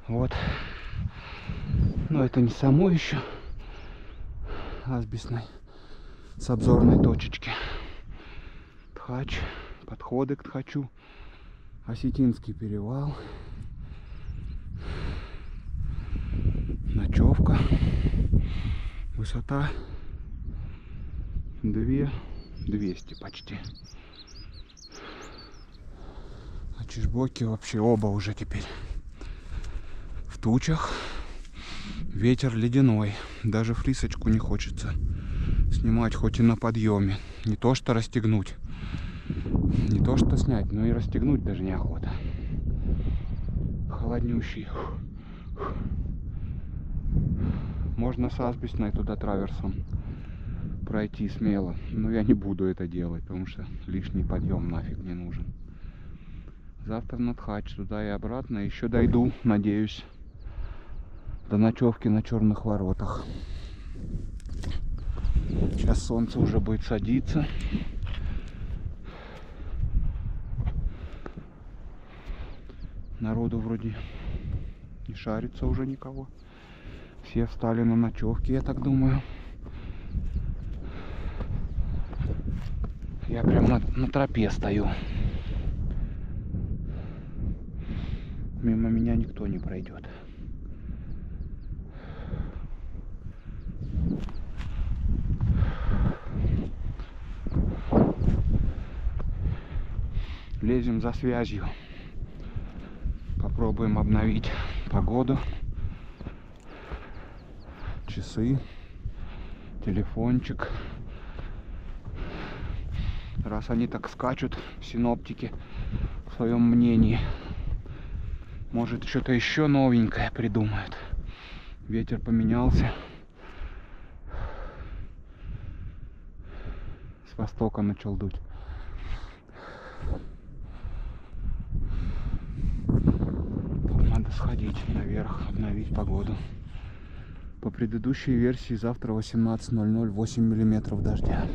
Вот. Но это не само еще асбестной с обзорной точечки. Тхач, подходы к Тхачу, Осетинский перевал, ночевка, высота 2200 почти. А Чижбоки вообще оба уже теперь в тучах, ветер ледяной, даже флисочку не хочется снимать, хоть и на подъеме, не то что расстегнуть. Не то что снять, но и расстегнуть даже неохота. Холоднющий. Можно с асбестной туда траверсом пройти смело. Но я не буду это делать, потому что лишний подъем нафиг не нужен. Завтра на Тхач туда и обратно. Еще дойду, надеюсь, до ночевки на Черных воротах. Сейчас солнце уже будет садиться. Народу вроде не шарится уже никого. Все встали на ночевки, я так думаю. Я прям на тропе стою. Мимо меня никто не пройдет. Лезем за связью. Попробуем обновить погоду, часы, телефончик. Раз они так скачут, синоптики, в своем мнении, может что-то еще новенькое придумают. Ветер поменялся. С востока начал дуть. Надо сходить наверх, обновить погоду. По предыдущей версии завтра 18:00 8 миллиметров дождя.